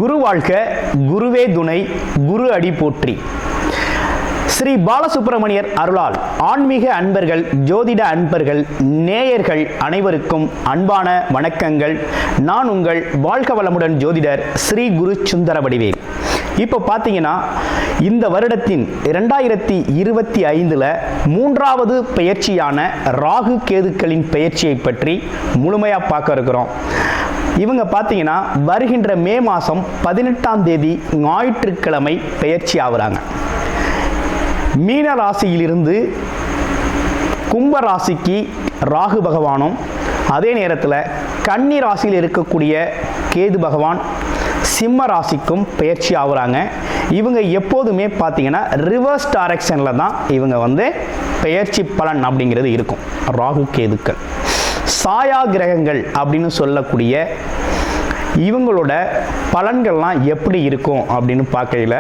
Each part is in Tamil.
குரு வாழ்க, குருவே துணை, குரு அடி போற்றி. ஸ்ரீ பாலசுப்பிரமணியர் அருளால் ஆன்மீக அன்பர்கள், ஜோதிட அன்பர்கள், நேயர்கள் அனைவருக்கும் அன்பான வணக்கங்கள். நான் உங்கள் வாழ்க வளமுடன் ஜோதிடர் ஸ்ரீ குரு சுந்தர வடிவேல். இப்போ பார்த்தீங்கன்னா இந்த வருடத்தின் 2025 மூன்றாவது பெயர்ச்சியான ராகு கேதுக்களின் பெயர்ச்சியை பற்றி முழுமையாக பார்க்க இருக்கிறோம். இவங்க பார்த்தீங்கன்னா வருகின்ற மே மாதம் 18ஆம் தேதி ஞாயிற்றுக்கிழமை பெயர்ச்சி ஆகுறாங்க. மீன ராசியிலிருந்து கும்ப ராசிக்கு ராகு பகவானும், அதே நேரத்தில் கன்னி ராசியில் இருக்கக்கூடிய கேது பகவான் சிம்ம ராசிக்கும் பெயர்ச்சி ஆகுறாங்க. இவங்க எப்போதுமே பார்த்தீங்கன்னா ரிவர்ஸ் டைரக்ஷனில் தான் இவங்க பெயர்ச்சி பலன் அப்படிங்கிறது இருக்கும். ராகு கேதுக்கள் சாயா கிரகங்கள் அப்படின்னு சொல்லக்கூடிய இவங்களோட பலன்கள்லாம் எப்படி இருக்கும் அப்படின்னு பார்க்கையில்,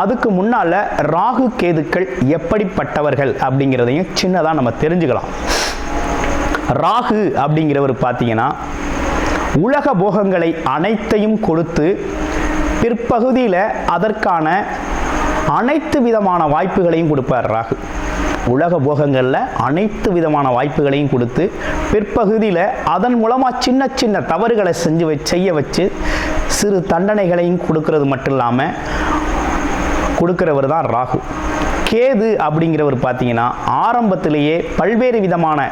அதுக்கு முன்னால் ராகு கேதுக்கள் எப்படிப்பட்டவர்கள் அப்படிங்கிறதையும் சின்னதாக நம்ம தெரிஞ்சுக்கலாம். ராகு அப்படிங்கிறவர் பார்த்தீங்கன்னா உலக போகங்களை அனைத்தையும் கொடுத்து பிற்பகுதியில் அதற்கான அனைத்து விதமான வாய்ப்புகளையும் கொடுப்பார். ராகு உலக போகங்களில் அனைத்து விதமான வாய்ப்புகளையும் கொடுத்து பிற்பகுதியில் அதன் மூலமாக சின்ன சின்ன தவறுகளை செய்ய வச்சு சிறு தண்டனைகளையும் கொடுக்கறது மட்டும் இல்லாமல் கொடுக்கிறவர் தான் ராகு. கேது அப்படிங்கிறவர் பார்த்தீங்கன்னா ஆரம்பத்திலேயே பல்வேறு விதமான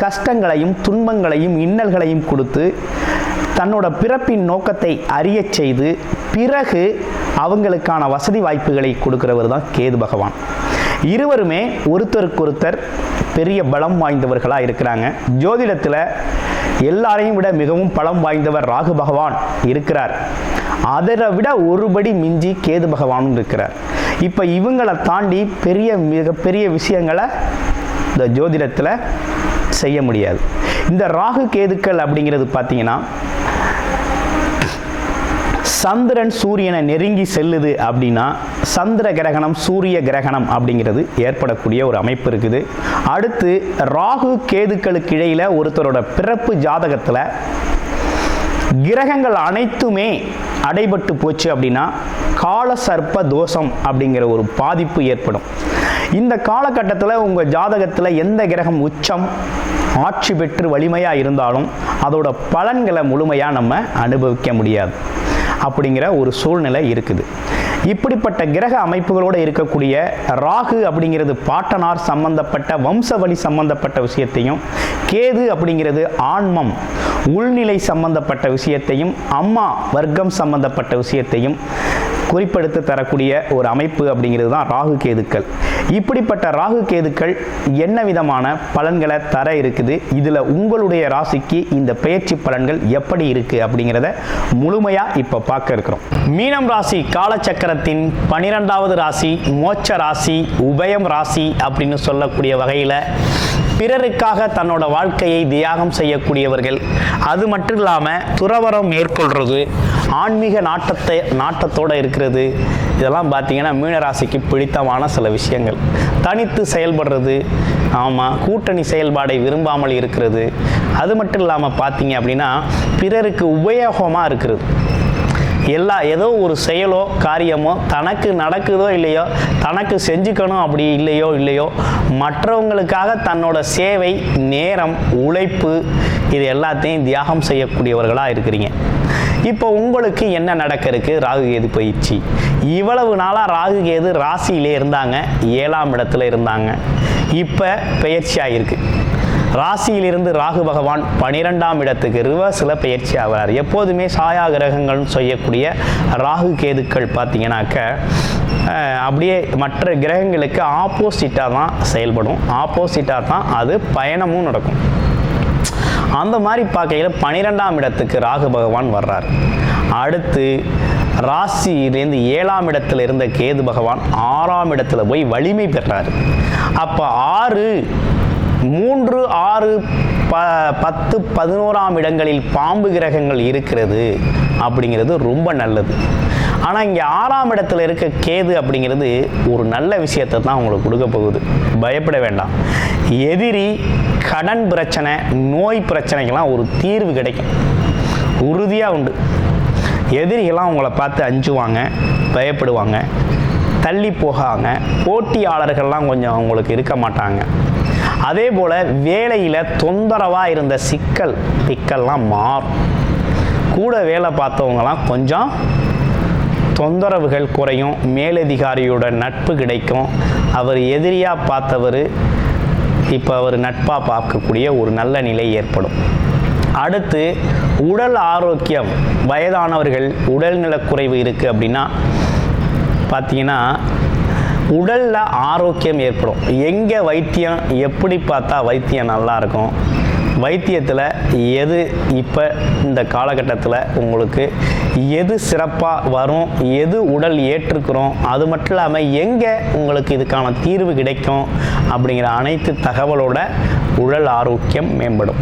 கஷ்டங்களையும் துன்பங்களையும் இன்னல்களையும் கொடுத்து தன்னோட பிறப்பின் நோக்கத்தை அறிய செய்து பிறகு அவங்களுக்கான வசதி வாய்ப்புகளை கொடுக்கிறவர் தான் கேது பகவான். இருவருமே ஒருத்தருக்கொருத்தர் பெரிய பலம் வாய்ந்தவர்களாக இருக்கிறாங்க. ஜோதிடத்தில் எல்லாரையும் விட மிகவும் பலம் வாய்ந்தவர் ராகு பகவான் இருக்கிறார். அதை விட ஒருபடி மிஞ்சி கேது பகவானும் இருக்கிறார். இப்போ இவங்களை தாண்டி மிகப்பெரிய விஷயங்களை இந்த ஜோதிடத்தில் செய்ய முடியாது. இந்த ராகு கேதுக்கள் அப்படிங்கிறது பார்த்தீங்கன்னா சந்திரன் சூரியனை நெருங்கி செல்லுது அப்படின்னா சந்திர கிரகணம், சூரிய கிரகணம் அப்படிங்கிறது ஏற்படக்கூடிய ஒரு அமைப்பு இருக்குது. அடுத்து ராகு கேதுக்களுக்கு இடையில் ஒருத்தரோட பிறப்பு ஜாதகத்தில் கிரகங்கள் அனைத்துமே அடைபட்டு போச்சு அப்படின்னா கால சர்ப்ப தோஷம் அப்படிங்கிற ஒரு பாதிப்பு ஏற்படும். இந்த காலகட்டத்தில் உங்கள் ஜாதகத்தில் எந்த கிரகம் உச்சம் ஆட்சி பெற்று வலிமையாக இருந்தாலும் அதோட பலன்களை முழுமையாக நம்ம அனுபவிக்க முடியாது அப்படிங்கிற ஒரு சூழ்நிலை இருக்குது. இப்படிப்பட்ட கிரக அமைப்புகளோடு இருக்கக்கூடிய ராகு அப்படிங்கிறது பாட்டனார் சம்பந்தப்பட்ட வம்சவழி சம்பந்தப்பட்ட விஷயத்தையும், கேது அப்படிங்கிறது ஆன்மம் உள்நிலை சம்பந்தப்பட்ட விஷயத்தையும், அம்மா வர்க்கம் சம்பந்தப்பட்ட விஷயத்தையும் குறிப்பெடுத்து தரக்கூடிய ஒரு அமைப்பு அப்படிங்கிறது தான் ராகு கேதுக்கள். இப்படிப்பட்ட ராகு கேதுக்கள் என்ன விதமான பலன்களை தர இருக்குது, இதில் உங்களுடைய ராசிக்கு இந்த பெயர்ச்சி பலன்கள் எப்படி இருக்குது அப்படிங்கிறத முழுமையாக இப்போ பார்க்க இருக்கிறோம். மீனம் ராசி காலச்சக்கரத்தின் 12வது ராசி, மோட்ச ராசி, உபயம் ராசி அப்படின்னு சொல்லக்கூடிய வகையில் பிறருக்காக தன்னோட வாழ்க்கையை தியாகம் செய்யக்கூடியவர்கள். அது மட்டும் இல்லாமல் துறவரம் மேற்கொள்வது, ஆன்மீக நாட்டத்தோடு இருக்கிறது, இதெல்லாம் பார்த்தீங்கன்னா மீனராசிக்கு பிடித்தமான சில விஷயங்கள். தனித்து செயல்படுறது, ஆமாம், கூட்டணி செயல்பாடை விரும்பாமல் இருக்கிறது. அது மட்டும் இல்லாமல் பார்த்தீங்க அப்படின்னா பிறருக்கு உபயோகமாக இருக்கிறது. ஏதோ ஒரு செயலோ காரியமோ தனக்கு நடக்குதோ இல்லையோ, தனக்கு செஞ்சுக்கணும் அப்படி இல்லையோ மற்றவங்களுக்காக தன்னோட சேவை, நேரம், உழைப்பு இது எல்லாத்தையும் தியாகம் செய்யக்கூடியவர்களாக இருக்கிறீங்க. இப்போ உங்களுக்கு என்ன நடக்க இருக்கு? ராகு கேது பயிற்சி. இவ்வளவு நாளாக ராகு கேது ராசியிலே இருந்தாங்க, 7ஆம் இடத்துல இருந்தாங்க. இப்போ பயிற்சி ஆகிருக்கு. ராசியிலிருந்து ராகு பகவான் 12ஆம் இடத்துக்கு ரிவர்ஸில் பயிற்சி ஆகிறார். எப்போதுமே சாயா கிரகங்கள்னு செய்யக்கூடிய ராகு கேதுக்கள் பார்த்தீங்கன்னாக்க அப்படியே மற்ற கிரகங்களுக்கு ஆப்போசிட்டாக தான் செயல்படும், ஆப்போசிட்டாக தான் அது பயணமும் நடக்கும். அந்த மாதிரி பார்க்கையில் 12ஆம் இடத்துக்கு ராகு பகவான் வர்றார். அடுத்து ராசியிலேருந்து 7ஆம் இடத்துல இருந்த கேது பகவான் 6ஆம் இடத்துல போய் வலிமை பெறார். அப்போ 6, 3, 6, 10, 11ஆம் இடங்களில் பாம்பு கிரகங்கள் இருக்கிறது அப்படிங்கிறது ரொம்ப நல்லது. ஆனால் இங்கே 6ஆம் இடத்துல இருக்க கேது அப்படிங்கிறது ஒரு நல்ல விஷயத்தை தான் உங்களுக்கு கொடுக்க போகுது. பயப்பட வேண்டாம். எதிரி, கடன் பிரச்சனை, நோய் பிரச்சனைக்கெல்லாம் ஒரு தீர்வு கிடைக்கும், உறுதியாக உண்டு. எதிரிகள்லாம் உங்களை பார்த்து அஞ்சுவாங்க, பயப்படுவாங்க, தள்ளி போகாங்க. போட்டியாளர்கள்லாம் கொஞ்சம் உங்களுக்கு இருக்க மாட்டாங்க. அதே போல் வேலையில் தொந்தரவாக இருந்த சிக்கல்லாம் மாறும். கூட வேலை பார்த்தவங்களாம் கொஞ்சம் தொந்தரவுகள் குறையும். மேலதிகாரியோட நட்பு கிடைக்கும். அவர் எதிரியாக பார்த்தவர் இப்போ அவர் நட்பாக பார்க்கக்கூடிய ஒரு நல்ல நிலை ஏற்படும். அடுத்து உடல் ஆரோக்கியம். வயதானவர்கள் உடல்நலக்குறைவு இருக்குது அப்படின்னா பார்த்தீங்கன்னா உடலில் ஆரோக்கியம் ஏற்படும். எங்கே வைத்தியம் எப்படி பார்த்தா வைத்தியம் நல்லாயிருக்கும், வைத்தியத்தில் எது இப்போ இந்த காலகட்டத்தில் உங்களுக்கு எது சிறப்பாக வரும், எது உடல் ஏற்றுக்கிறோம், அது மட்டும் இல்லாமல் எங்கே உங்களுக்கு இதுக்கான தீர்வு கிடைக்கும் அப்படிங்கிற அனைத்து தகவலோட உடல் ஆரோக்கியம் மேம்படும்.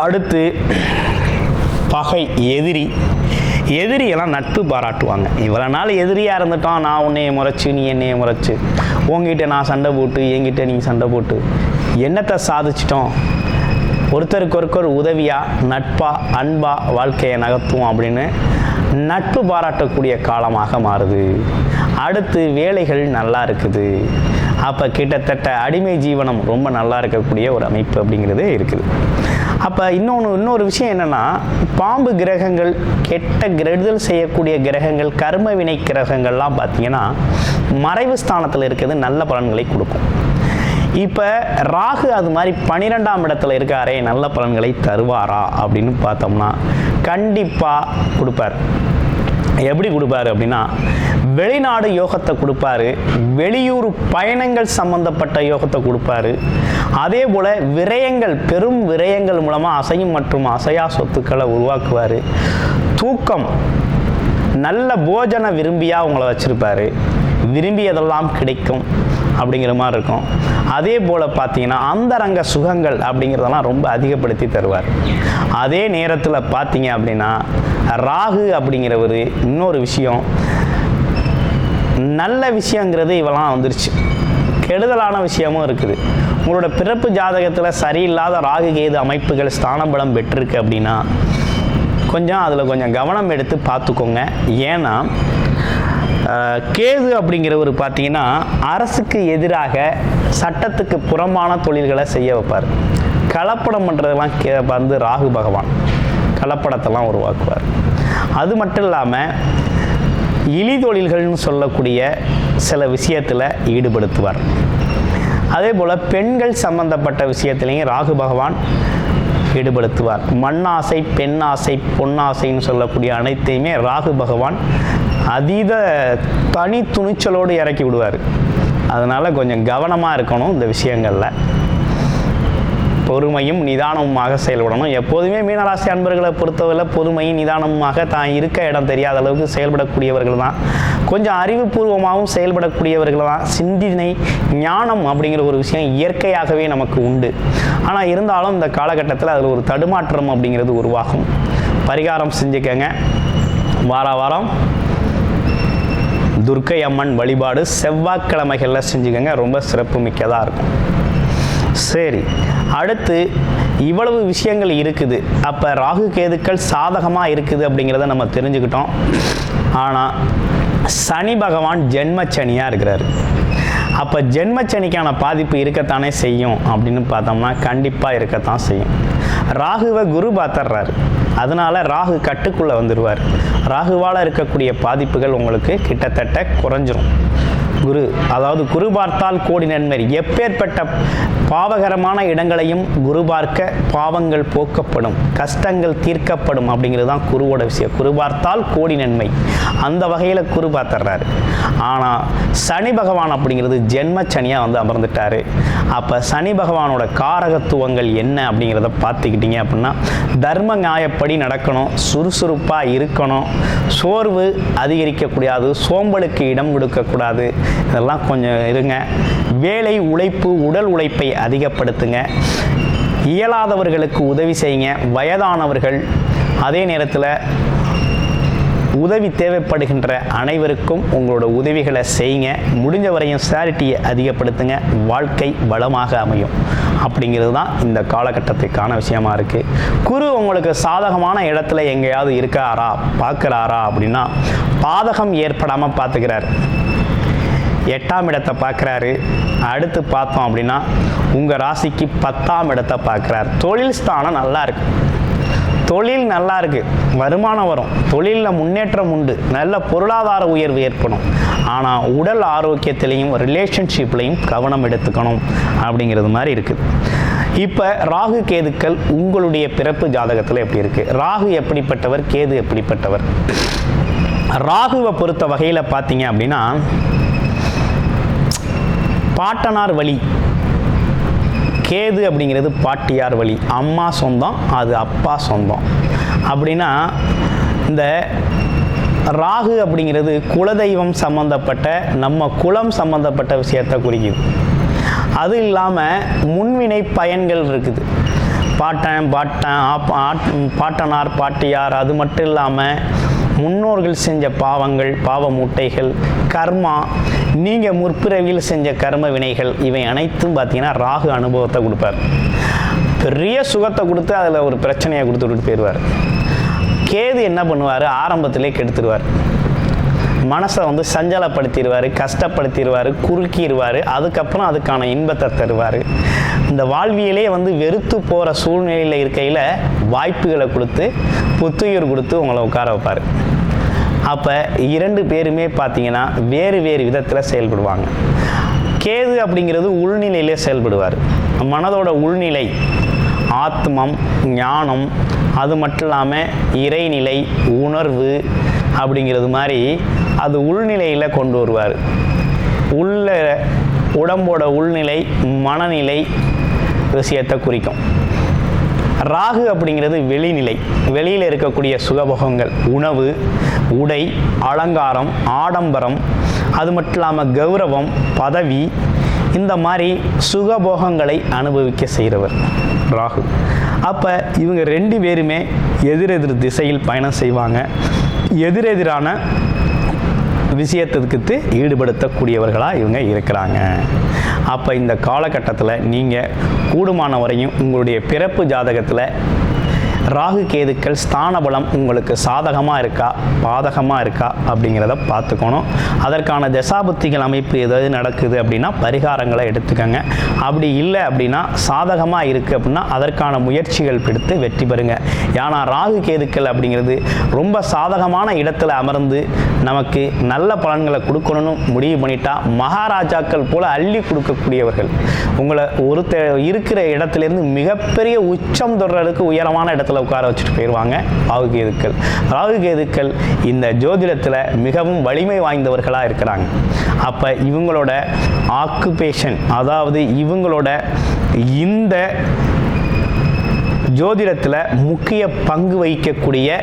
அடுத்து பகை, எதிரியெல்லாம் நட்பு பாராட்டுவாங்க. இவ்வளோ நாள் எதிரியாக இருந்துட்டோம், நான் உன்னைய முறைச்சு நீ என்னைய முறைச்சு, உங்ககிட்ட நான் சண்டை போட்டு என்கிட்ட நீங்கள் சண்டை போட்டு என்னத்தை சாதிச்சிட்டோம், ஒருத்தருக்கு உதவியாக நட்பாக அன்பாக வாழ்க்கையை நகர்த்துவோம் அப்படின்னு நட்பு பாராட்டக்கூடிய காலமாக மாறுது. அடுத்து வேலைகள் நல்லா இருக்குது. அப்போ கிட்டத்தட்ட அடிமை ஜீவனம் ரொம்ப நல்லா இருக்கக்கூடிய ஒரு அமைப்பு அப்படிங்கிறது இருக்குது. அப்போ இன்னொரு விஷயம் என்னென்னா, பாம்பு கிரகங்கள், கெட்ட கெடுதல் செய்யக்கூடிய கிரகங்கள், கர்ம வினை கிரகங்கள்லாம் பார்த்திங்கன்னா மறைவு ஸ்தானத்தில் இருக்கிறது நல்ல பலன்களை கொடுக்கும். இப்போ ராகு அது மாதிரி 12ஆம் இடத்துல இருக்காரே, நல்ல பலன்களை தருவாரா அப்படின்னு பார்த்தோம்னா கண்டிப்பாக கொடுப்பார். எப்படி கொடுப்பாரு அப்படின்னா, வெளிநாடு யோகத்தை கொடுப்பாரு, வெளியூர் பயணங்கள் சம்பந்தப்பட்ட யோகத்தை கொடுப்பாரு. அதே போல் விரயங்கள், பெரும் விரயங்கள் மூலமாக அசையும் மற்றும் அசையா சொத்துக்களை உருவாக்குவார். தூக்கம், நல்ல போஜன விரும்பியாக உங்களை வச்சுருப்பார், விரும்பியதெல்லாம் கிடைக்கும் அப்படிங்கிற மாதிரி இருக்கும். அதே போல் பார்த்தீங்கன்னா அந்தரங்க சுகங்கள் அப்படிங்கிறதெல்லாம் ரொம்ப அதிகப்படுத்தி தருவார். அதே நேரத்தில் பார்த்தீங்க அப்படின்னா ராகு அப்படிங்கிறவர் இன்னொரு விஷயம், நல்ல விஷயங்கிறது இவெல்லாம் வந்துருச்சு, கெடுதலான விஷயமும் இருக்குது. உங்களோட பிறப்பு ஜாதகத்தில் சரியில்லாத ராகு கேது அமைப்புகள் ஸ்தானபலம் பெற்றிருக்கு அப்படின்னா அதில் கொஞ்சம் கவனம் எடுத்து பார்த்துக்கோங்க. ஏன்னா கேது அப்படிங்கிறவர் பார்த்தீங்கன்னா அரசுக்கு எதிராக சட்டத்துக்கு புறம்பான தொழில்களை செய்ய வைப்பார். கலப்படம் பண்ணுறதெல்லாம் வந்து ராகு பகவான் கலப்படத்தெல்லாம் உருவாக்குவார். அது மட்டும் இல்லாமல் இழி தொழில்கள்னு சொல்லக்கூடிய சில விஷயத்தில் ஈடுபடுத்துவார். அதே போல் பெண்கள் சம்பந்தப்பட்ட விஷயத்திலையும் ராகு பகவான் ஈடுபடுத்துவார். மண்ணாசை, பெண்ணாசை, பொன்னாசைன்னு சொல்லக்கூடிய அனைத்தையுமே ராகு பகவான் அதீத தனி துணிச்சலோடு இறக்கி விடுவார். அதனால் கொஞ்சம் கவனமாக இருக்கணும் இந்த விஷயங்களில். பொறுமையும் நிதானமுமாக செயல்படணும். எப்போதுமே மீனராசி அன்பர்களை பொறுத்தவரை பொறுமையும் நிதானமுமாக தான் இருக்க இடம் தெரியாத அளவுக்கு செயல்படக்கூடியவர்கள் தான். கொஞ்சம் அறிவுபூர்வமாகவும் செயல்படக்கூடியவர்கள் தான். சிந்தனை, ஞானம் அப்படிங்கிற ஒரு விஷயம் இயற்கையாகவே நமக்கு உண்டு. ஆனால் இருந்தாலும் இந்த காலகட்டத்தில் அதில் ஒரு தடுமாற்றம் அப்படிங்கிறது உருவாகும். பரிகாரம் செஞ்சுக்கங்க. வாரம் துர்க்கை அம்மன் வழிபாடு செவ்வாய்க்கிழமைகளில் செஞ்சுக்கங்க, ரொம்ப சிறப்பு மிக்கதாக இருக்கும். சரி, அடுத்து இவ்வளவு விஷயங்கள் இருக்குது. அப்போ ராகு கேதுக்கள் சாதகமாக இருக்குது அப்படிங்கிறத நம்ம தெரிஞ்சுக்கிட்டோம். ஆனால் சனி பகவான் ஜென்மச்சனியாக இருக்கிறாரு. அப்போ ஜென்மச்சனிக்கான பாதிப்பு இருக்கத்தானே செய்யும் அப்படின்னு பார்த்தோம்னா கண்டிப்பாக இருக்கத்தான் செய்யும். ராகுவை குரு பார்த்துடுறாரு, அதனால ராகு கட்டுக்குள்ளே வந்துடுவார். ராகுவால் இருக்கக்கூடிய பாதிப்புகள் உங்களுக்கு கிட்டத்தட்ட குறைஞ்சிரும். குரு பார்த்தால் கோடி நன்மை. எப்பேற்பட்ட பாவகரமான இடங்களையும் குரு பார்க்க பாவங்கள் போக்கப்படும், கஷ்டங்கள் தீர்க்கப்படும் அப்படிங்கிறது தான் குருவோட விஷயம். குரு பார்த்தால் கோடி நன்மை. அந்த வகையில் குரு பார்த்துடுறாரு. ஆனால் சனி பகவான் அப்படிங்கிறது ஜென்மச்சனியாக வந்து அமர்ந்துட்டாரு. அப்போ சனி பகவானோட காரகத்துவங்கள் என்ன அப்படிங்கிறத பார்த்துக்கிட்டீங்க அப்படின்னா, தர்ம நியாயப்படி நடக்கணும், சுறுசுறுப்பாக இருக்கணும், சோர்வு அதிகரிக்கக்கூடாது, சோம்பலுக்கு இடம் கொடுக்கக்கூடாது, இதெல்லாம் கொஞ்சம் இருங்க. வேலை உழைப்பு, உடல் உழைப்பை அதிகப்படுத்துங்க. இயலாதவர்களுக்கு உதவி செய்யுங்க. வயதானவர்கள், அதே நேரத்தில் உதவி தேவைப்படுகின்ற அனைவருக்கும் உங்களோட உதவிகளை செய்யுங்க. முடிஞ்ச வரையும் சேரிட்டியை அதிகப்படுத்துங்க. வாழ்க்கை வளமாக அமையும். அப்படிங்கிறது தான் இந்த காலகட்டத்துக்கான விஷயமா இருக்குது. குரு உங்களுக்கு சாதகமான இடத்துல எங்கேயாவது இருக்காரா பார்க்குறாரா அப்படின்னா பாதகம் ஏற்படாமல் பார்த்துக்கிறார். 8ஆம் இடத்தை பார்க்குறாரு. அடுத்து பார்த்தோம் அப்படின்னா உங்கள் ராசிக்கு 10ஆம் இடத்தை பார்க்குறாரு. தொழில் ஸ்தானம் நல்லா இருக்கு. தொழில் நல்லா இருக்குது, வருமானம் வரும், தொழிலில் முன்னேற்றம் உண்டு, நல்ல பொருளாதார உயர்வு ஏற்படும். ஆனால் உடல் ஆரோக்கியத்திலையும் ரிலேஷன்ஷிப்லையும் கவனம் எடுத்துக்கணும் அப்படிங்கிறது மாதிரி இருக்குது. இப்போ ராகு கேதுக்கள் உங்களுடைய பிறப்பு ஜாதகத்தில் எப்படி இருக்குது? ராகு எப்படிப்பட்டவர், கேது எப்படிப்பட்டவர்? ராகுவை பொறுத்த வகையில் பார்த்தீங்க அப்படின்னா பாட்டனார் வழி, கேது அப்படிங்கிறது பாட்டியார் வழி, அம்மா சொந்தம், அது அப்பா சொந்தம். அப்படின்னா இந்த ராகு அப்படிங்கிறது குலதெய்வம் சம்பந்தப்பட்ட நம்ம குலம் சம்பந்தப்பட்ட விஷயத்தை குறிக்குது. அது இல்லாமல் முன்வினை பயன்கள் இருக்குது. பாட்டனார் பாட்டியார், அது மட்டும் இல்லாமல் முன்னோர்கள் செஞ்ச பாவங்கள், பாவ மூட்டைகள், கர்மா, நீங்கள் முற்பிறவியில் செஞ்ச கர்ம வினைகள், இவை அனைத்தும் பார்த்தீங்கன்னா ராகு அனுபவத்தை கொடுப்பார். பெரிய சுகத்தை கொடுத்து அதில் ஒரு பிரச்சனையை கொடுத்துட்டு போயிடுவார். கேது என்ன பண்ணுவார்? ஆரம்பத்திலே கெடுத்துடுவார். மனசை சஞ்சலப்படுத்திடுவார், கஷ்டப்படுத்திடுவார், குறுக்கிடுவார். அதுக்கப்புறம் அதுக்கான இன்பத்தை தருவார். இந்த வாழ்வியலே வெறுத்து போகிற சூழ்நிலையில் இருக்கையில் வாய்ப்புகளை கொடுத்து புத்துயிர் கொடுத்து உங்களை உட்கார வைப்பார். அப்போ 2 பேருமே பார்த்தீங்கன்னா வேறு வேறு விதத்தில் செயல்படுவாங்க. கேது அப்படிங்கிறது உள்நிலையிலே செயல்படுவார். மனதோட உள்நிலை, ஆத்மம், ஞானம், அது மட்டும் இல்லாமல் இறைநிலை, உணர்வு அப்படிங்கிறது மாதிரி அது உள்நிலையில் கொண்டு வருவார். உடம்போட உள்நிலை, மனநிலை விஷயத்தை குறிக்கும். ராகு அப்படிங்கிறது வெளிநிலை, வெளியில் இருக்கக்கூடிய சுகபோகங்கள், உணவு, உடை, அலங்காரம், ஆடம்பரம், அது மட்டும் இல்லாமல் கௌரவம், பதவி, இந்த மாதிரி சுகபோகங்களை அனுபவிக்க செய்கிறவர் ராகு. அப்போ இவங்க 2 பேருமே எதிரெதிர் திசையில் பயணம் செய்வாங்க. எதிரெதிரான விஷயத்துக்கு ஈடுபடுத்தக்கூடியவர்களாக இவங்க இருக்கிறாங்க. அப்போ இந்த காலகட்டத்தில் நீங்கள் கூடுமான வரையும் உங்களுடைய பிறப்பு ஜாதகத்தில் ராகு கேதுக்கள் ஸ்தான பலம் உங்களுக்கு சாதகமாக இருக்கா பாதகமாக இருக்கா அப்படிங்கிறத பார்த்துக்கணும். அதற்கான தசாபுத்திகள் அமைப்பு ஏதாவது நடக்குது அப்படின்னா பரிகாரங்களை எடுத்துக்கோங்க. அப்படி இல்லை அப்படின்னா சாதகமாக இருக்குது அப்படின்னா அதற்கான முயற்சிகள் எடுத்து வெற்றி பெறுங்க. ஏன்னா ராகு கேதுக்கள் அப்படிங்கிறது ரொம்ப சாதகமான இடத்துல அமர்ந்து நமக்கு நல்ல பலன்களை கொடுக்கணும்னு முடிவு பண்ணிட்டா மகாராஜாக்கள் போல அள்ளி கொடுக்கக்கூடியவர்கள். உங்களை இருக்கிற இடத்துலேருந்து மிகப்பெரிய உச்சம் தொடர்றதுக்கு உயரமான இடத்துல உட்கார வச்சுட்டு போயிடுவாங்க ராகு கேதுக்கள். ராகு கேதுக்கள் இந்த ஜோதிடத்தில் மிகவும் வலிமை வாய்ந்தவர்களாக இருக்கிறாங்க. அப்போ இவங்களோட ஆக்குபேஷன், அதாவது இவங்களோட இந்த ஜோதிடத்தில் முக்கிய பங்கு வகிக்கக்கூடிய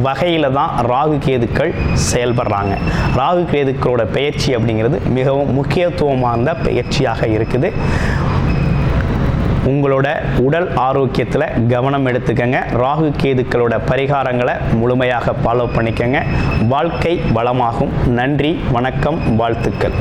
வகையில் தான் ராகு கேதுக்கள் செயல்படுறாங்க. ராகு கேதுக்களோட பயிற்சி அப்படிங்கிறது மிகவும் முக்கியத்துவமான பயிற்சியாக இருக்குது. உங்களோட உடல் ஆரோக்கியத்தில் கவனம் எடுத்துக்கங்க. ராகு கேதுக்களோட பரிகாரங்களை முழுமையாக ஃபாலோ பண்ணிக்கங்க. வாழ்க்கை வளமாகும். நன்றி, வணக்கம், வாழ்த்துக்கள்.